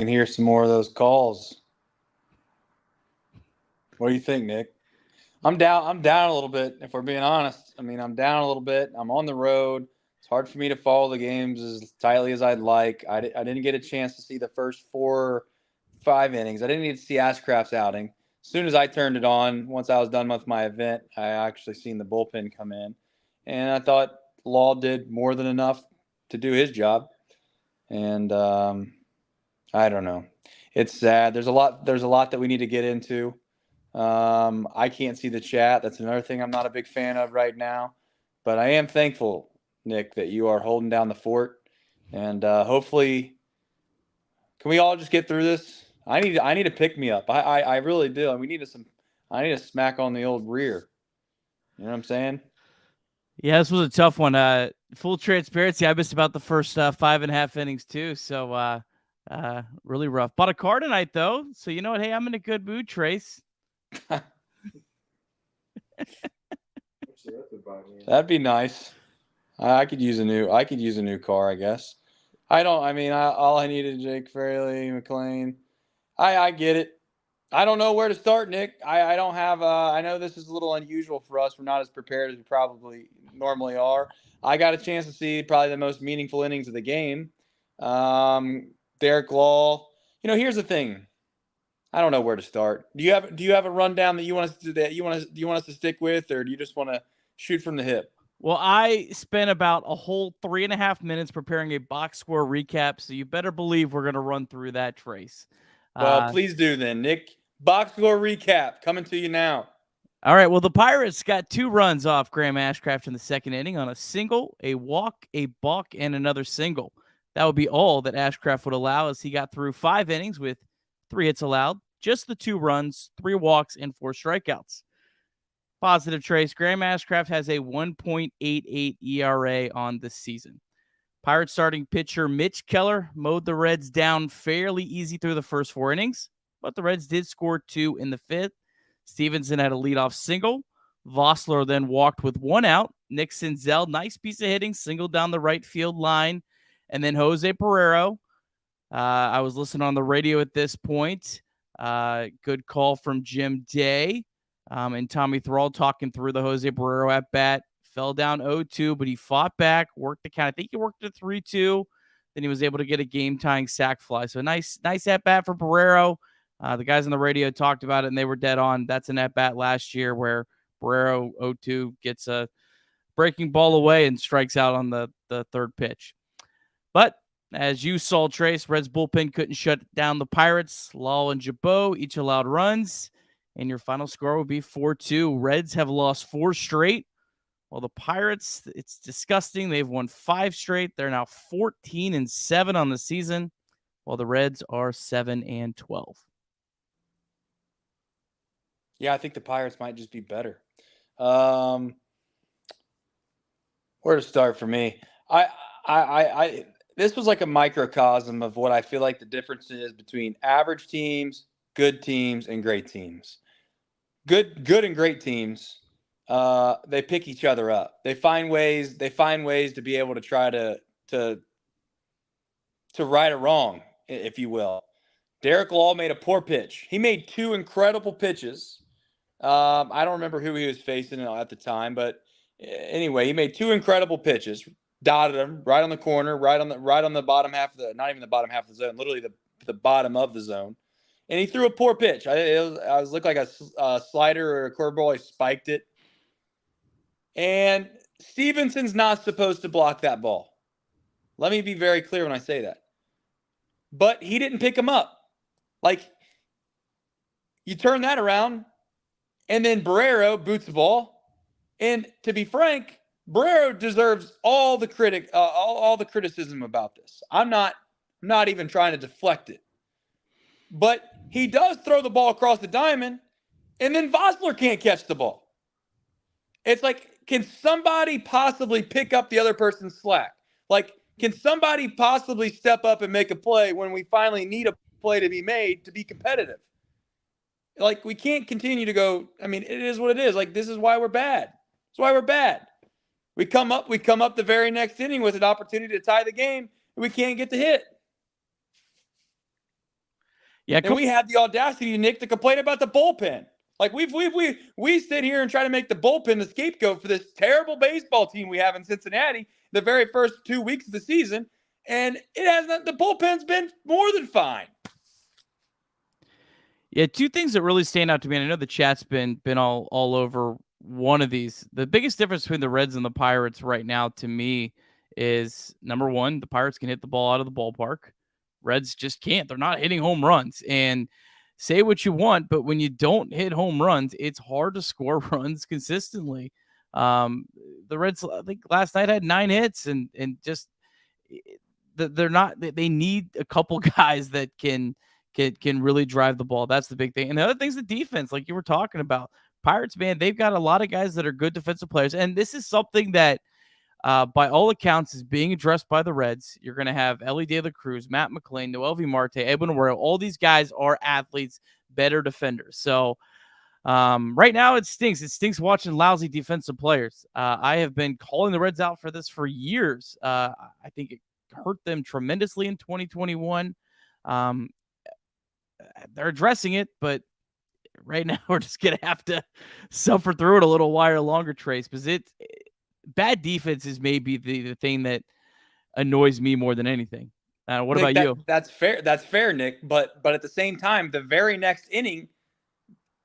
can hear some more of those calls. What do you think, Nick? I'm down. I'm down a little bit, if we're being honest. I mean, I'm down a little bit. I'm on the road. It's hard for me to follow the games as tightly as I'd like. I didn't get a chance to see the first 4 or 5 innings. I didn't need to see Ashcraft's outing. As soon as I turned it on, once I was done with my event, I actually seen the bullpen come in, and I thought Law did more than enough to do his job. And I don't know. It's sad. There's a lot. There's a lot that we need to get into. I can't see the chat. That's another thing I'm not a big fan of right now. But I am thankful, Nick, that you are holding down the fort. And hopefully, can we all just get through this? I need to pick me up. I really do. I need a smack on the old rear. You know what I'm saying? Yeah, this was a tough one. Full transparency, I missed about the first 5.5 innings too. So really rough. Bought a car tonight though. So you know what? Hey, I'm in a good mood, Trace. That'd be nice. I could use a new car, I guess. All I needed Jake Fraley, McLean. I get it. I don't know where to start, Nick. I don't have I know this is a little unusual for us. We're not as prepared as we probably normally are. I got a chance to see probably the most meaningful innings of the game. Derek Law. Here's the thing. I don't know where to start. Do you have a rundown that you want us to do you want us to stick with, or do you just want to shoot from the hip? Well, I spent about a whole 3.5 minutes preparing a box score recap, so you better believe we're going to run through that, Trace. Well, please do then, Nick. Box score recap coming to you now. All right, well, the Pirates got 2 runs off Graham Ashcraft in the second inning on a single, a walk, a balk, and another single. That would be all that Ashcraft would allow as he got through 5 innings with 3 hits allowed, just the 2 runs, 3 walks, and 4 strikeouts. Positive, Trace. Graham Ashcraft has a 1.88 ERA on the season. Pirates starting pitcher Mitch Keller mowed the Reds down fairly easy through the first 4 innings, but the Reds did score 2 in the 5th. Stevenson had a leadoff single. Vossler then walked with 1 out. Nick Senzel, nice piece of hitting, singled down the right field line. And then Jose Pereiro. I was listening on the radio at this point. Good call from Jim Day. And Tommy Thrall talking through the Jose Pereiro at bat. Fell down 0-2, but he fought back, worked the count. I think he worked it 3-2. Then he was able to get a game-tying sac fly. So nice at bat for Pereiro. The guys on the radio talked about it, and they were dead on. That's an at-bat last year where Pereiro 0-2 gets a breaking ball away and strikes out on the third pitch. But as you saw, Trace, Reds bullpen couldn't shut down the Pirates. Lal and Jabot each allowed runs, and your final score would be 4-2. Reds have lost 4 straight. Well, the Pirates, it's disgusting. They've won 5 straight. They're now 14-7 on the season, while the Reds are 7-12. Yeah, I think the Pirates might just be better. Where to start for me? I this was like a microcosm of what I feel like the difference is between average teams, good teams, and great teams. Good and great teams, they pick each other up. They find ways to be able to try to right a wrong, if you will. Derek Law made a poor pitch. He made 2 incredible pitches. I don't remember who he was facing at the time, but anyway, he made 2 incredible pitches, dotted them right on the corner, right on the bottom half of not even the bottom half of the zone, literally the bottom of the zone. And he threw a poor pitch. I looked like a slider or a curveball. He spiked it. And Stevenson's not supposed to block that ball. Let me be very clear when I say that. But he didn't pick him up. Like, you turn that around, and then Barrero boots the ball. And to be frank, Barrero deserves all the criticism about this. I'm not even trying to deflect it. But he does throw the ball across the diamond, and then Vossler can't catch the ball. It's like, can somebody possibly pick up the other person's slack? Like, can somebody possibly step up and make a play when we finally need a play to be made to be competitive? Like, we can't continue to go, I mean, it is what it is. Like, this is why we're bad. That's why we're bad. We come up the very next inning with an opportunity to tie the game, and we can't get the hit. Yeah, And we had the audacity, Nick, to complain about the bullpen. Like we sit here and try to make the bullpen the scapegoat for this terrible baseball team we have in Cincinnati the very first 2 weeks of the season, and it has not. The bullpen's been more than fine. Yeah, two things that really stand out to me, and I know the chat's been all over one of these. The biggest difference between the Reds and the Pirates right now to me is number one, the Pirates can hit the ball out of the ballpark. Reds just can't. They're not hitting home runs. And say what you want, but when you don't hit home runs, it's hard to score runs consistently. The Reds, I think last night had 9 hits, and just they're not. They need a couple guys that can really drive the ball. That's the big thing. And the other thing's the defense, like you were talking about. Pirates, man, they've got a lot of guys that are good defensive players, and this is something that, by all accounts, is being addressed by the Reds. You're going to have Ellie De La Cruz, Matt McClain, Noel V. Marte, Edwin Arroyo. All these guys are athletes, better defenders. So right now it stinks. It stinks watching lousy defensive players. I have been calling the Reds out for this for years. I think it hurt them tremendously in 2021. They're addressing it, but right now we're just going to have to suffer through it a little while longer, Trace, because bad defense is maybe the thing that annoys me more than anything. What Nick, about you? That's fair. That's fair, Nick. But at the same time, the very next inning,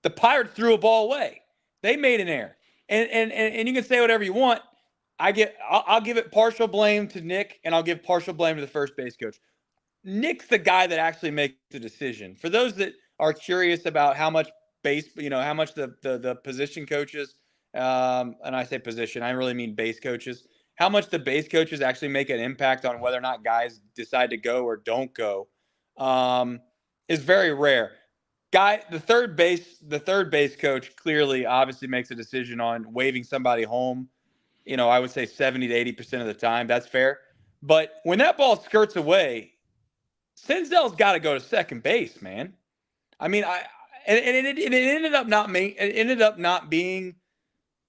the Pirates threw a ball away. They made an error, and you can say whatever you want. I'll give it partial blame to Nick, and I'll give partial blame to the first base coach. Nick's the guy that actually makes the decision. For those that are curious about how much how much the position coaches, and I say position, I really mean base coaches, how much the base coaches actually make an impact on whether or not guys decide to go or don't go, is very rare. The third base coach clearly obviously makes a decision on waving somebody home. I would say 70 to 80% of the time. That's fair. But when that ball skirts away, Senzel's got to go to second base, man. I mean, it ended up not being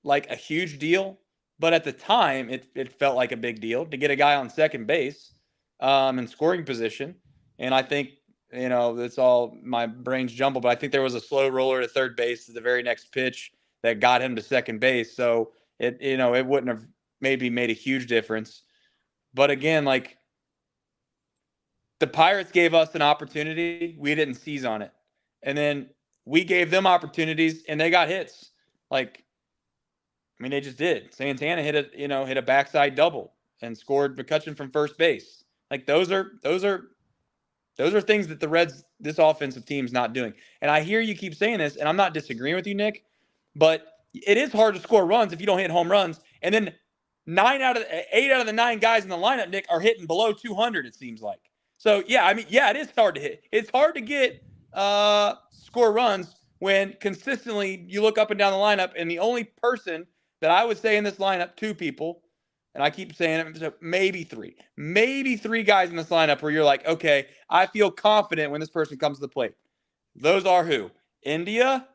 like a huge deal, but at the time it felt like a big deal to get a guy on second base, in scoring position. And I think, that's all my brain's jumbled, but I think there was a slow roller to third base to the very next pitch that got him to second base. So it wouldn't have maybe made a huge difference. But again, like, the Pirates gave us an opportunity. We didn't seize on it. And then we gave them opportunities and they got hits. Like, I mean, they just did. Santana hit a backside double and scored McCutchen from first base. Like, those are things that the Reds, this offensive team's not doing. And I hear you keep saying this, and I'm not disagreeing with you, Nick, but it is hard to score runs if you don't hit home runs. And then 8 out of the 9 guys in the lineup, Nick, are hitting below 200, it seems like. So, yeah, I mean, yeah, it is hard to hit. It's hard to get score runs when consistently you look up and down the lineup, and the only person that I would say in this lineup, 2 people, and I keep saying it, maybe 3 guys in this lineup where you're like, okay, I feel confident when this person comes to the plate. Those are who? India,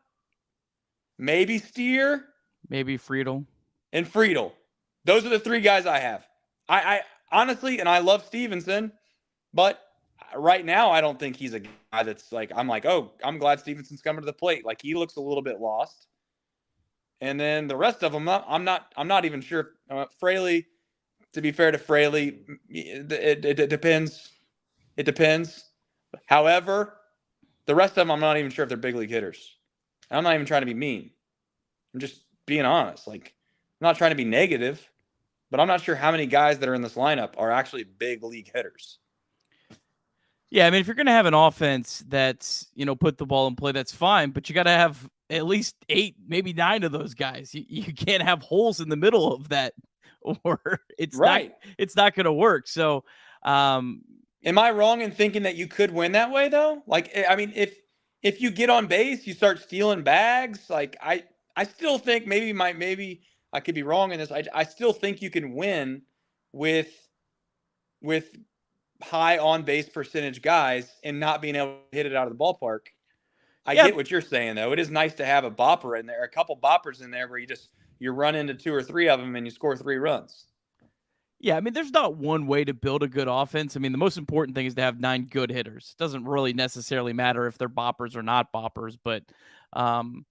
maybe Steer, maybe Friedel. And Friedel. Those are the 3 guys I have. I honestly, and I love Stevenson, but right now I don't think he's a guy that's like, I'm like, oh, I'm glad Stevenson's coming to the plate. Like, he looks a little bit lost. And then the rest of them, I'm not even sure. Fraley, to be fair to Fraley, it depends. It depends. However, the rest of them, I'm not even sure if they're big league hitters. And I'm not even trying to be mean. I'm just being honest. Like, I'm not trying to be negative, but I'm not sure how many guys that are in this lineup are actually big league hitters. Yeah, I mean, if you're going to have an offense that's, put the ball in play, that's fine, but you got to have at least 8, maybe 9 of those guys. You can't have holes in the middle of that, or it's right. It's not going to work. So, am I wrong in thinking that you could win that way, though? Like, I mean, if you get on base, you start stealing bags. Like, I still think maybe I could be wrong in this. I still think you can win with high on base percentage guys and not being able to hit it out of the ballpark. I get what you're saying, though. It is nice to have a bopper in there, a couple boppers in there where you run into 2 or 3 of them and you score 3 runs. Yeah, I mean, there's not one way to build a good offense. I mean, the most important thing is to have 9 good hitters. It doesn't really necessarily matter if they're boppers or not boppers, but um,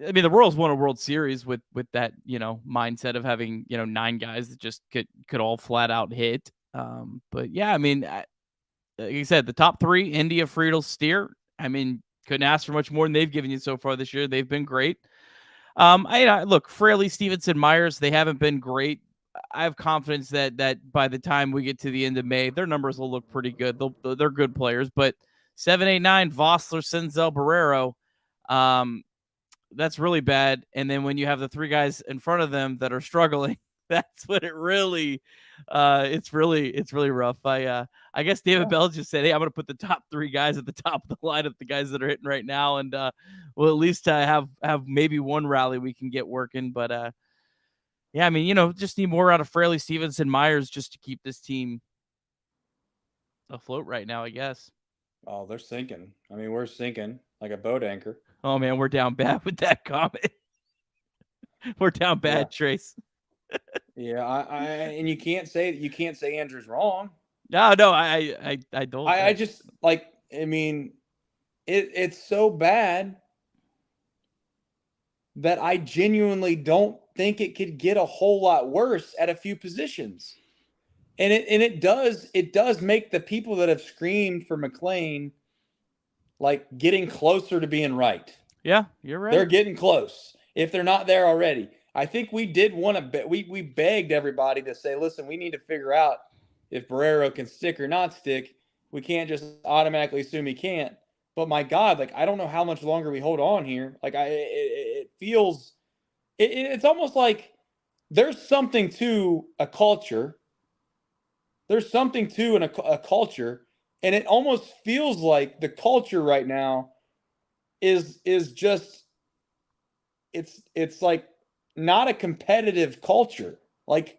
I mean, the Royals won a World Series with that, mindset of having, 9 guys that just could all flat out hit. But yeah, I mean, like you said, the top 3, India, Friedel, Steer. I mean, couldn't ask for much more than they've given you so far this year. They've been great. Look, Fraley, Stevenson, Myers, they haven't been great. I have confidence that by the time we get to the end of May, their numbers will look pretty good. They're good players, but 7, 8, 9, Vossler, Senzel, Barrero, that's really bad. And then when you have the 3 guys in front of them that are struggling, that's when it really, it's really rough. I guess David Bell just said, "Hey, I'm going to put the top 3 guys at the top of the lineup, the guys that are hitting right now, and we'll at least have maybe one rally we can get working." But yeah, I mean, just need more out of Fraley, Stevenson, Myers just to keep this team afloat right now, I guess. Oh, they're sinking. I mean, we're sinking like a boat anchor. Oh man, we're down bad with that comment. We're down bad, Yeah. Trace. Yeah, and you can't say Andrew's wrong. No, I don't. I just like, I mean, it's so bad that I genuinely don't think it could get a whole lot worse at a few positions. And it does make the people that have screamed for McLean like getting closer to being right. Yeah, you're right. They're getting close if they're not there already. I think we did want to we begged everybody to say, listen, we need to figure out if Barrero can stick or not stick. We can't just automatically assume he can't. But my God, like, I don't know how much longer we hold on here. Like, it feels it's almost like there's something to a culture. There's something to a culture, and it almost feels like the culture right now is just it's like not a competitive culture. Like,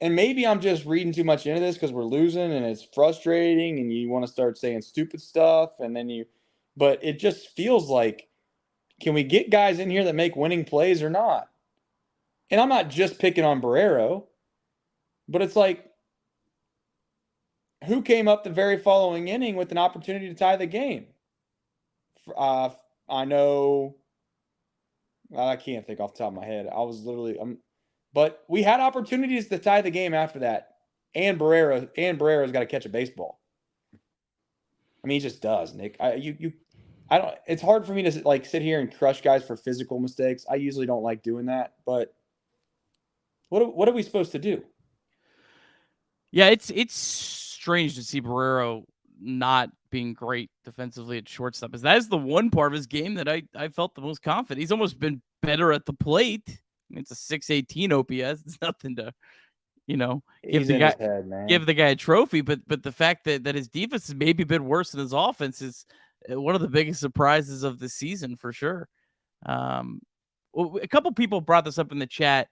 and maybe I'm just reading too much into this because we're losing and it's frustrating and you want to start saying stupid stuff and then but it just feels like, can we get guys in here that make winning plays or not? And I'm not just picking on Barrero, but it's like, who came up the very following inning with an opportunity to tie the game? I know, I can't think off the top of my head. I was literally, but we had opportunities to tie the game after that. And Barrero's got to catch a baseball. I mean, he just does, Nick. I don't. It's hard for me to like sit here and crush guys for physical mistakes. I usually don't like doing that, but what are we supposed to do? Yeah, it's strange to see Barrero not being great defensively at shortstop. Because that is the one part of his game that I felt the most confident. He's almost been better at the plate. I mean, it's a 618 OPS. It's nothing to, give the guy a trophy. But the fact that his defense has maybe been worse than his offense is one of the biggest surprises of the season for sure. A couple people brought this up in the chat.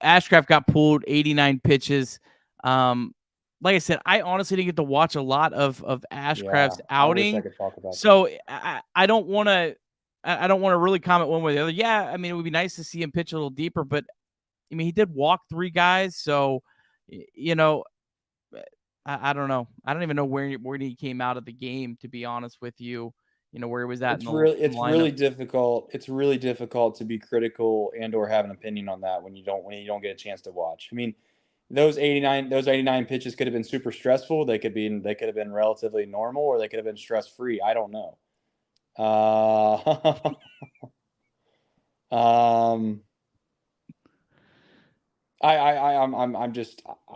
Ashcraft got pulled 89 pitches. Like I said, I honestly didn't get to watch a lot of Ashcraft's outing. I wish I could talk about so I don't want to. I don't want to really comment one way or the other. Yeah, I mean, it would be nice to see him pitch a little deeper, but I mean, he did walk 3 guys, so I don't know. I don't even know where he came out of the game, to be honest with you. Where he was at. It's really difficult. It's really difficult to be critical and or have an opinion on that when you don't get a chance to watch. I mean, those 89 pitches could have been super stressful. They could have been relatively normal, or they could have been stress free. I don't know. I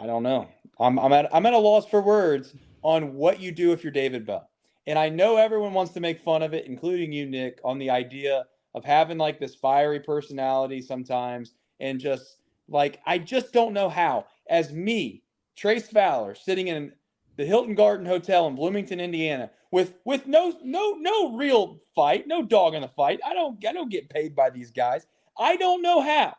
don't know. I'm at a loss for words on what you do if you're David Bell. And I know everyone wants to make fun of it, including you, Nick, on the idea of having like this fiery personality sometimes. And just like, I just don't know how, as me, Trace Fowler, sitting in the Hilton Garden Hotel in Bloomington, Indiana, with no real fight, no dog in the fight. I don't get paid by these guys. I don't know how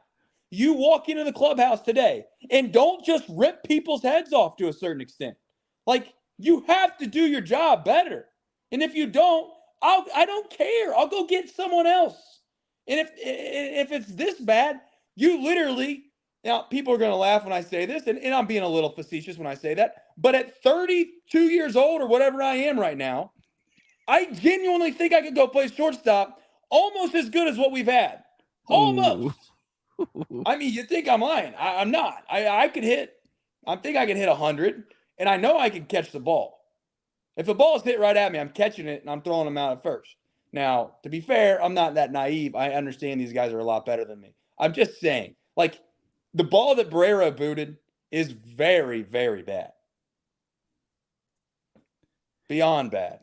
you walk into the clubhouse today and don't just rip people's heads off to a certain extent. Like, you have to do your job better. And if you don't, I don't care. I'll go get someone else. And if it's this bad, You literally, now people are going to laugh when I say this, and I'm being a little facetious when I say that, but at 32 years old or whatever I am right now, I genuinely think I could go play shortstop almost as good as what we've had. Almost. Ooh. I mean, you think I'm lying. I'm not. I could hit. I think I could hit 100, and I know I can catch the ball. If the ball's hit right at me, I'm catching it, and I'm throwing them out at first. Now, to be fair, I'm not that naive. I understand these guys are a lot better than me. I'm just saying, like, the ball that Barrera booted is very, very bad. Beyond bad.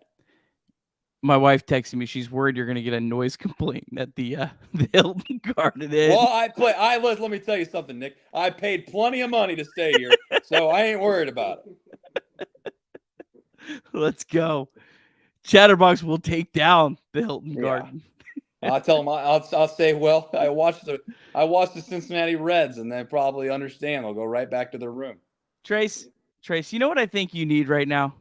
My wife texted me. She's worried you're going to get a noise complaint at the Hilton Garden Inn. Well, let me tell you something, Nick. I paid plenty of money to stay here, so I ain't worried about it. Let's go. Chatterbox will take down the Hilton Garden. I'll tell them. I'll say, well, I watched the Cincinnati Reds, and they probably understand. They'll go right back to their room. Trace, you know what I think you need right now?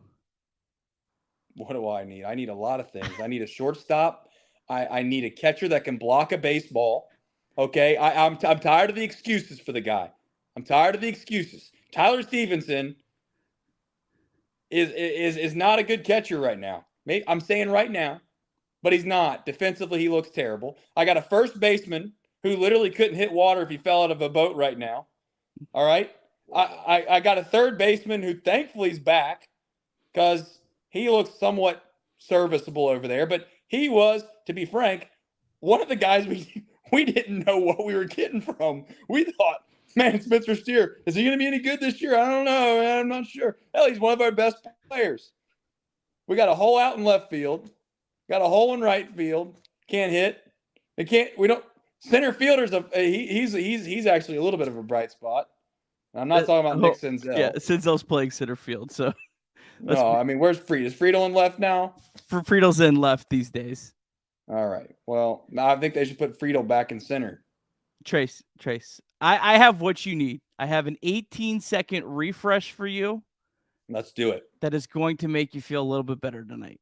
What do I need? I need a lot of things. I need a shortstop. I need a catcher that can block a baseball. Okay, I'm tired of the excuses for the guy. I'm tired of the excuses. Tyler Stevenson is not a good catcher right now. I'm saying right now, but he's not. Defensively, he looks terrible. I got a first baseman who literally couldn't hit water if he fell out of a boat right now. All right, I got a third baseman who thankfully is back because he looks somewhat serviceable over there, but he was, to be frank, one of the guys we didn't know what we were getting from. We thought, man, Spencer Steer, is he going to be any good this year? I don't know, man. I'm not sure. Hell, he's one of our best players. We got a hole out in left field, got a hole in right field. Can't hit. Center fielder's he's actually a little bit of a bright spot. I'm not talking about Nick Senzel. Yeah, Senzel's playing center field, so. No, I mean, where's Fried? Is Friedel in left now? Friedel's in left these days. All right. Well, I think they should put Friedel back in center. Trace, I have what you need. I have an 18-second refresh for you. Let's do it. That is going to make you feel a little bit better tonight.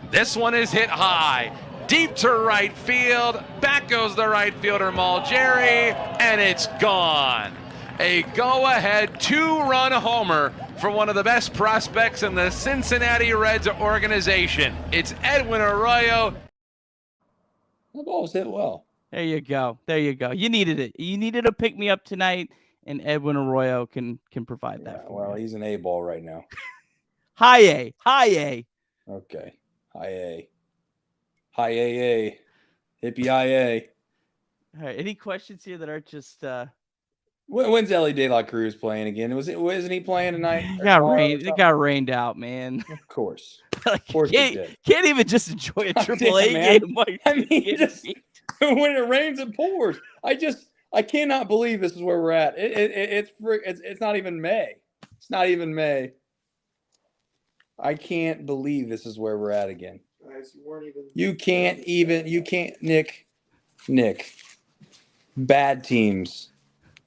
This one is hit high, deep to right field. Back goes the right fielder, Malgeri, and it's gone. A go-ahead two-run homer for one of the best prospects in the Cincinnati Reds organization. It's Edwin Arroyo. The ball was hit well. There you go. You needed it. You needed to pick me up tonight, and Edwin Arroyo can provide that for you. He's an A ball right now. High A. Okay. High A. Hippie IA. All right. Any questions here that aren't just When's Ellie De La Cruz playing again? Wasn't he playing tonight? It got rained out, man. Of course. Of course it did. Can't even just enjoy a AAA game. When it rains, it pours. I cannot believe this is where we're at. It's not even May. It's not even May. I can't believe this is where we're at again. Guys, you can't, Nick. Bad teams.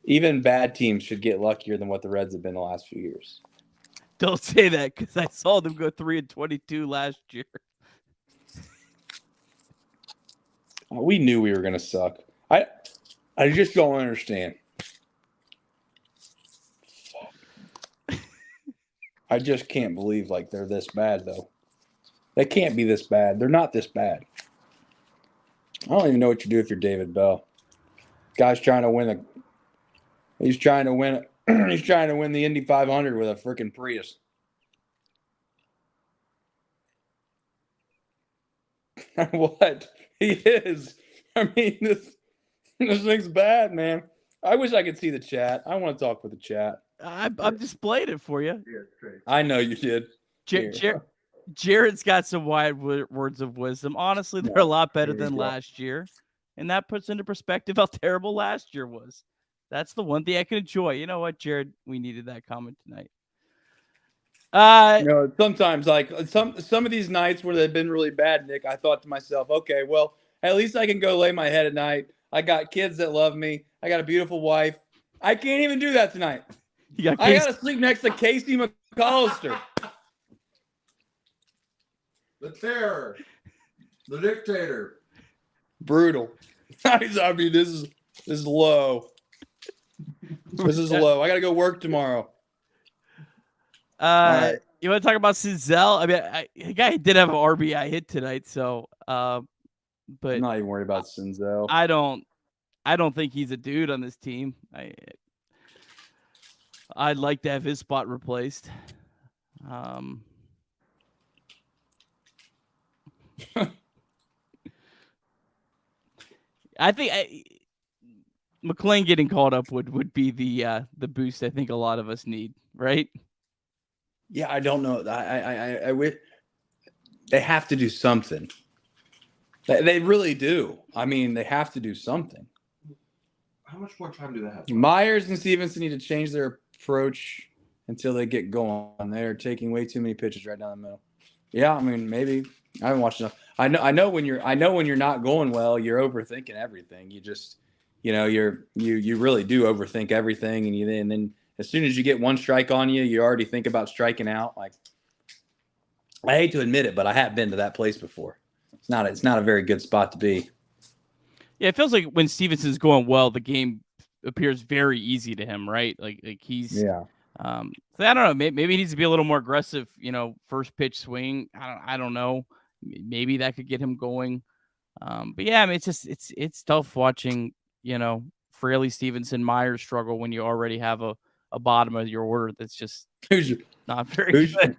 Even bad teams should get luckier than what the Reds have been the last few years. Don't say that, because I saw them go 3-22 last year. We knew we were going to suck. I just don't understand. I just can't believe they're this bad, though. They can't be this bad. They're not this bad. I don't even know what you do if you're David Bell. Guy's trying to win He's trying to win the Indy 500 with a freaking Prius. What? He is. I mean, this thing's bad, man. I wish I could see the chat. I want to talk with the chat. I'm displaying it for you. I know you did. Jared's got some wide words of wisdom. Honestly, they're a lot better than last year. And that puts into perspective how terrible last year was. That's the one thing I can enjoy. You know what, Jared? We needed that comment tonight. Sometimes some of these nights where they've been really bad, Nick, I thought to myself, okay, well, at least I can go lay my head at night. I got kids that love me. I got a beautiful wife. I can't even do that tonight. I got to sleep next to Casey McAllister. The terror. The dictator. Brutal. I mean, this is low. This is low. I got to go work tomorrow. Right. You want to talk about Senzel? I mean, the guy did have an RBI hit tonight, so but I'm not even worried about Senzel. I don't think he's a dude on this team. I'd like to have his spot replaced. I think McClain getting called up would be the boost I think a lot of us need, right? Yeah, I don't know. I wish they have to do something. They really do. I mean, they have to do something. How much more time do they have? Myers and Stevenson need to change their approach until they get going. They're taking way too many pitches right down the middle. Yeah, I mean, maybe I haven't watched enough. I know when you're not going well, you're overthinking everything. You just, you really do overthink everything, and then as soon as you get one strike on you, you already think about striking out. Like, I hate to admit it, but I have been to that place before. It's not a very good spot to be. Yeah, it feels like when Stevenson's going well, the game appears very easy to him, right? Like he's Yeah. So I don't know. Maybe he needs to be a little more aggressive. First pitch swing. I don't know. Maybe that could get him going. But yeah, I mean, it's tough watching Fraley, Stevenson, Myers struggle when you already have a bottom of your order that's just not very good.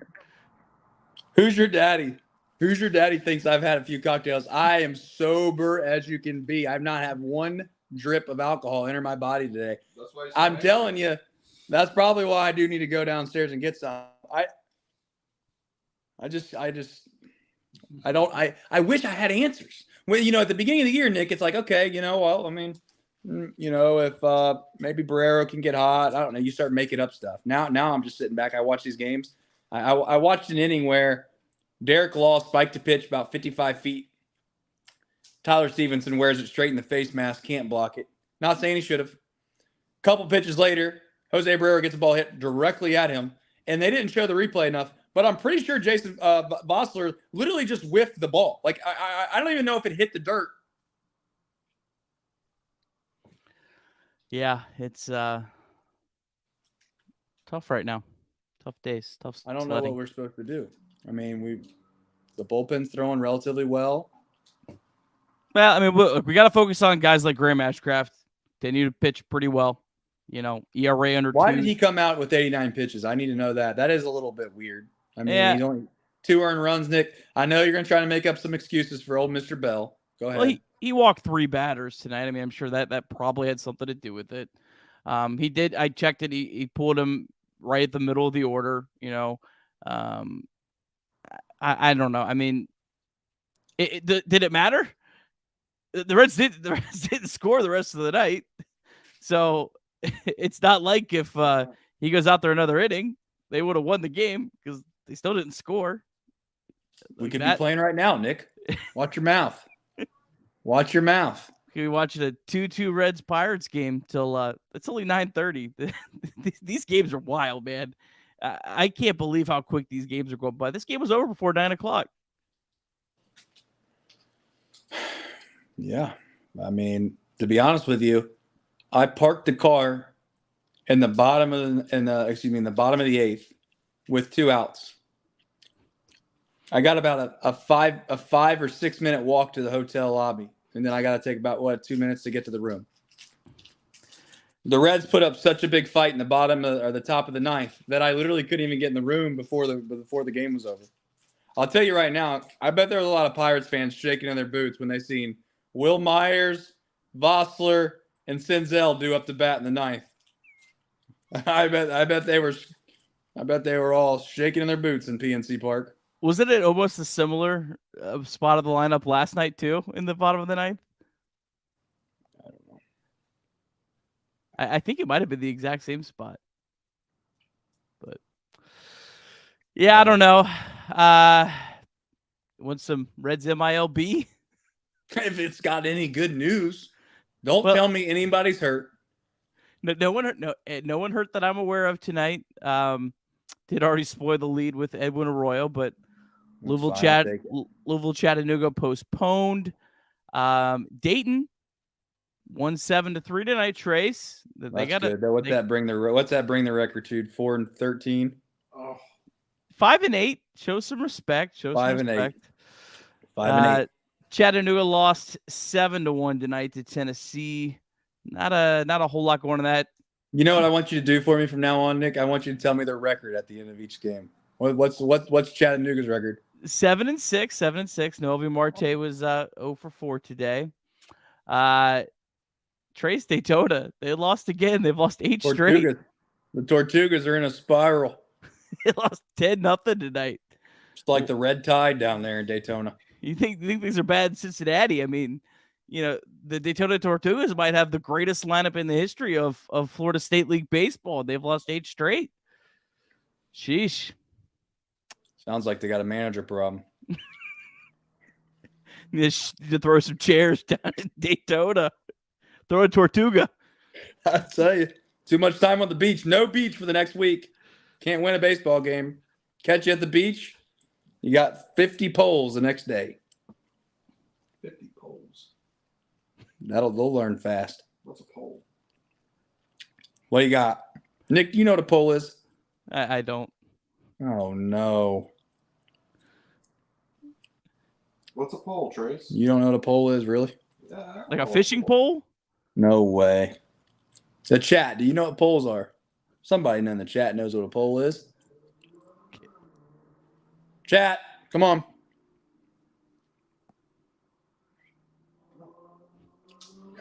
Who's your daddy? Who's your daddy thinks I've had a few cocktails? I am sober as you can be. I've not had one drip of alcohol enter my body today. That's why I'm telling you, that's probably why I do need to go downstairs and get some. I wish I had answers. When at the beginning of the year, Nick, it's like, okay, well, I mean, if maybe Barrero can get hot, I don't know. You start making up stuff. Now I'm just sitting back. I watch these games. I watched an inning where Derek Law spiked a pitch about 55 feet. Tyler Stevenson wears it straight in the face mask, can't block it. Not saying he should have. Couple pitches later, Jose Barrero gets a ball hit directly at him, and they didn't show the replay enough. But I'm pretty sure Jason Vossler literally just whiffed the ball. Like, I don't even know if it hit the dirt. Yeah, it's tough right now. Tough days. Tough. I don't know what we're supposed to do. I mean, the bullpen's throwing relatively well. Well, I mean, we got to focus on guys like Graham Ashcraft. They need to pitch pretty well. ERA under 2. Why did he come out with 89 pitches? I need to know that. That is a little bit weird. I mean, he's only 2 earned runs, Nick. I know you're going to try to make up some excuses for old Mr. Bell. Go ahead. Well, he walked 3 batters tonight. I mean, I'm sure that probably had something to do with it. He did. I checked it. He pulled him right at the middle of the order. I don't know. I mean, did it matter? The Reds didn't score the rest of the night, so it's not like if he goes out there another inning, they would have won the game because they still didn't score. We could be playing right now, Nick. Watch your mouth. Watch your mouth. Could be watching a 2-2 Reds Pirates game till it's only 9:30. These games are wild, man. I can't believe how quick these games are going by. This game was over before 9:00. Yeah. I mean, to be honest with you, I parked the car in the bottom of the 8th with 2 outs. I got about a 5 or 6 minute walk to the hotel lobby, and then I got to take about 2 minutes to get to the room. The Reds put up such a big fight in the bottom or the top of the 9th that I literally couldn't even get in the room before the game was over. I'll tell you right now, I bet there was a lot of Pirates fans shaking in their boots when they seen Will Myers, Vossler, and Senzel do up the bat in the 9th. I bet they were all shaking in their boots in PNC Park. Wasn't it almost a similar spot of the lineup last night too, in the bottom of the 9th? I don't know. I think it might have been the exact same spot. But yeah, I don't know. Want some Reds MILB? If it's got any good news, don't tell me anybody's hurt. No one hurt that I'm aware of tonight. Did already spoil the lead with Edwin Arroyo, but Louisville Chattanooga postponed. Dayton won 7-3 tonight, Trace. They got good. What's that bring the record to? 4-13? Oh, 5-8. Show some respect. 5-8. 5-8. Chattanooga lost 7-1 tonight to Tennessee. Not a whole lot going on that. You know what I want you to do for me from now on, Nick? I want you to tell me their record at the end of each game. What's Chattanooga's record? 7-6. 7-6. Novi Marte was 0-4 today. Trace, Daytona, they lost again. They've lost 8 straight. The Tortugas are in a spiral. They lost 10-0 tonight. It's like the red tide down there in Daytona. You think things are bad in Cincinnati? I mean, the Daytona Tortugas might have the greatest lineup in the history of Florida State League baseball. They've lost 8 straight. Sheesh. Sounds like they got a manager problem. Just to throw some chairs down in Daytona. Throw a Tortuga. I tell you, too much time on the beach. No beach for the next week. Can't win a baseball game. Catch you at the beach. You got 50 poles the next day. 50 poles. They'll learn fast. What's a pole? What do you got? Nick, you know what a pole is? I don't. Oh, no. What's a pole, Trace? You don't know what a pole is, really? Yeah, Like a fishing pole? No way. The chat, do you know what poles are? Somebody in the chat knows what a pole is. Chat, come on.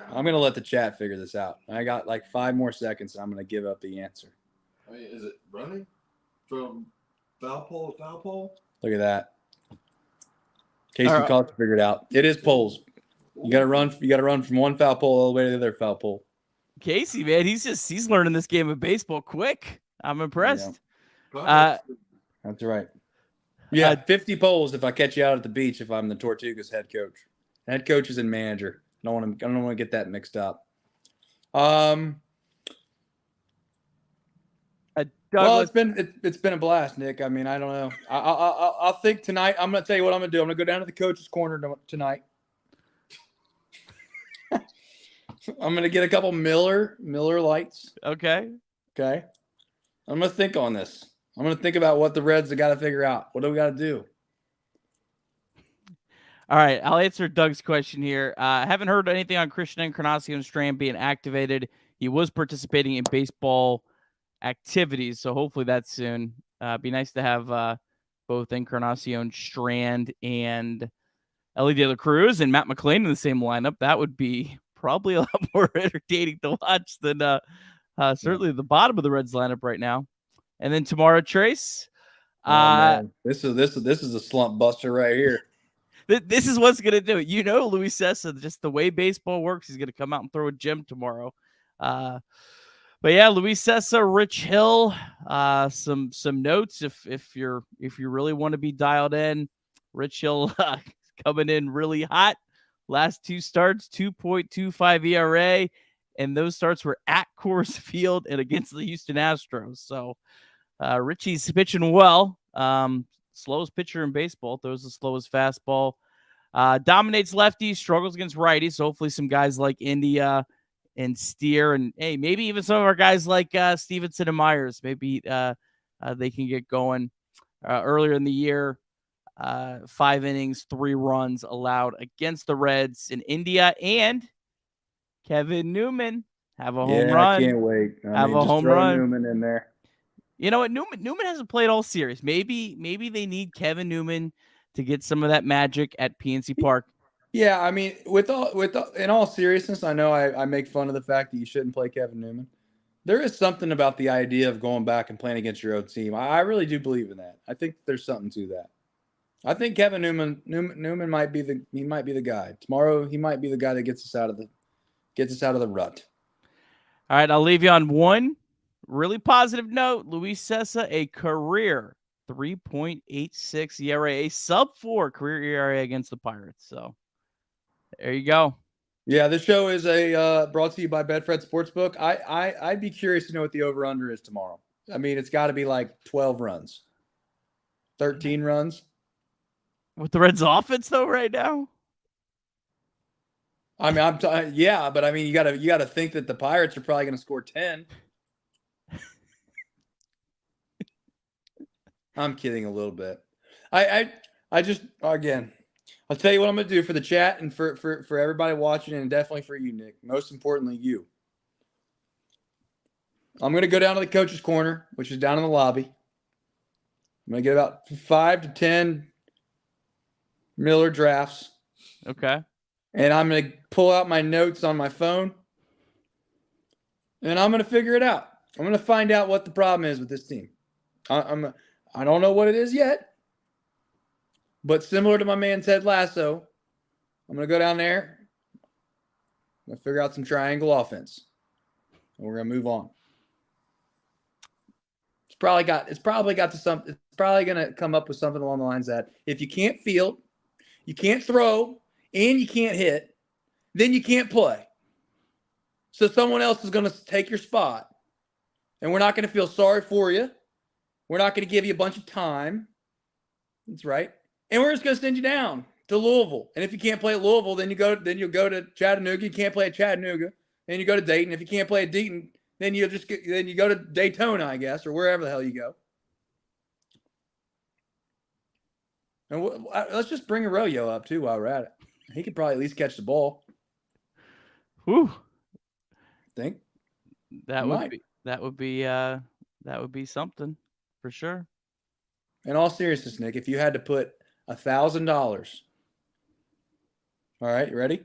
I'm going to let the chat figure this out. I got like 5 more seconds, and I'm going to give up the answer. I mean, is it running from foul pole to foul pole? Look at that. Casey Cox figured it out. It is poles. You got to run. You got to run from one foul pole all the way to the other foul pole. Casey, man, he's learning this game of baseball quick. I'm impressed. Yeah. That's right. Yeah, 50 poles if I catch you out at the beach if I'm the Tortugas head coach. Head coach is in manager. I don't want to get that mixed up. Well, it's been a blast, Nick. I mean, I don't know. I'll think tonight. I'm going to tell you what I'm going to do. I'm going to go down to the coach's corner tonight. I'm going to get a couple Miller Lights. Okay. I'm going to think on this. I'm going to think about what the Reds have got to figure out. What do we got to do? All right, I'll answer Doug's question here. I haven't heard anything on Christian Encarnacion Strand being activated. He was participating in baseball activities, so hopefully that's soon. Be nice to have both Encarnacion Strand and Ellie De La Cruz and Matt McClain in the same lineup. That would be probably a lot more entertaining to watch than certainly the bottom of the Reds lineup right now. And then tomorrow, Trace. This is a slump buster right here. This is what's going to do it. Luis Cessa, just the way baseball works, he's going to come out and throw a gem tomorrow. But yeah, Luis Cessa, Rich Hill, some notes if you really want to be dialed in. Rich Hill coming in really hot. Last 2 starts, 2.25 ERA, and those starts were at Coors Field and against the Houston Astros. So Richie's pitching well. Slowest pitcher in baseball, throws the slowest fastball. Dominates lefties, struggles against righties. So hopefully some guys like India and Steer, and hey, maybe even some of our guys like Stevenson and Myers, maybe they can get going. Earlier in the year, 5 innings, 3 runs allowed against the Reds in India, and Kevin Newman have a home run. I can't wait. Have a home run. Newman in there. You know what? Newman hasn't played all series. Maybe they need Kevin Newman to get some of that magic at PNC Park. Yeah, I mean, in all seriousness, I know I make fun of the fact that you shouldn't play Kevin Newman. There is something about the idea of going back and playing against your own team. I really do believe in that. I think there's something to that. I think Kevin Newman might be the guy. Tomorrow he might be the guy that gets us out of the rut. All right, I'll leave you on one really positive note. Luis Cessa, a career 3.86 ERA, a sub-4 career ERA against the Pirates. So there you go. Yeah, this show is brought to you by Betfred Sportsbook. I'd be curious to know what the over-under is tomorrow. I mean, it's got to be like 12 runs, 13 runs. With the Reds' offense, though, right now? I mean, yeah, but I mean, you gotta think that the Pirates are probably going to score 10. I'm kidding a little bit. I just, again, I'll tell you what I'm going to do for the chat and for everybody watching, and definitely for you, Nick. Most importantly, you. I'm going to go down to the coach's corner, which is down in the lobby. I'm going to get about 5 to 10 Miller drafts. Okay. And I'm going to pull out my notes on my phone. And I'm going to figure it out. I'm going to find out what the problem is with this team. I don't know what it is yet. But similar to my man Ted Lasso, I'm going to go down there. I'm going to figure out some triangle offense. And we're going to move on. It's probably going to come up with something along the lines that if you can't field, you can't throw, and you can't hit, then you can't play. So someone else is going to take your spot. And we're not going to feel sorry for you. We're not going to give you a bunch of time. That's right. And we're just going to send you down to Louisville. And if you can't play at Louisville, then you'll go to Chattanooga. You can't play at Chattanooga. Then you go to Dayton. If you can't play at Dayton, then you go to Daytona, I guess, or wherever the hell you go. And let's just bring Arroyo up too while we're at it. He could probably at least catch the ball. Whew. Think that would be something for sure. In all seriousness, Nick, if you had to put $1,000, all right, you ready?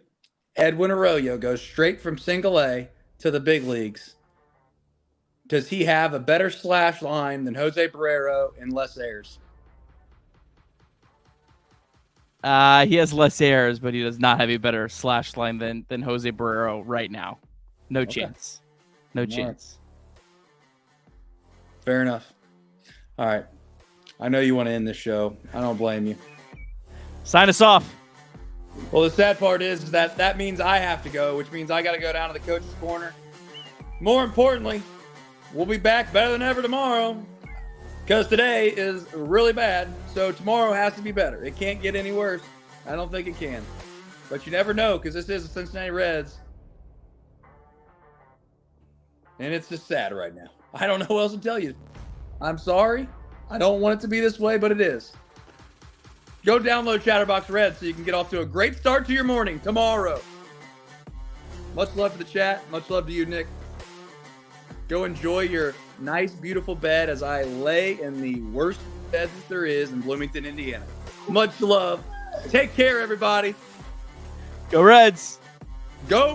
Edwin Arroyo goes straight from single A to the big leagues. Does he have a better slash line than Jose Barrero and Les Ayres? He has less errors, but he does not have a better slash line than Jose Barrero right now. No chance. No chance. Fair enough. All right. I know you want to end this show. I don't blame you. Sign us off. Well, the sad part is that means I have to go, which means I got to go down to the coach's corner. More importantly, we'll be back better than ever tomorrow because today is really bad. So tomorrow has to be better. It can't get any worse. I don't think it can. But you never know because this is the Cincinnati Reds. And it's just sad right now. I don't know what else to tell you. I'm sorry. I don't want it to be this way, but it is. Go download Chatterbox Red so you can get off to a great start to your morning tomorrow. Much love to the chat. Much love to you, Nick. Go enjoy your nice, beautiful bed as I lay in the worst bed that there is in Bloomington, Indiana. Much love. Take care, everybody. Go Reds. Go.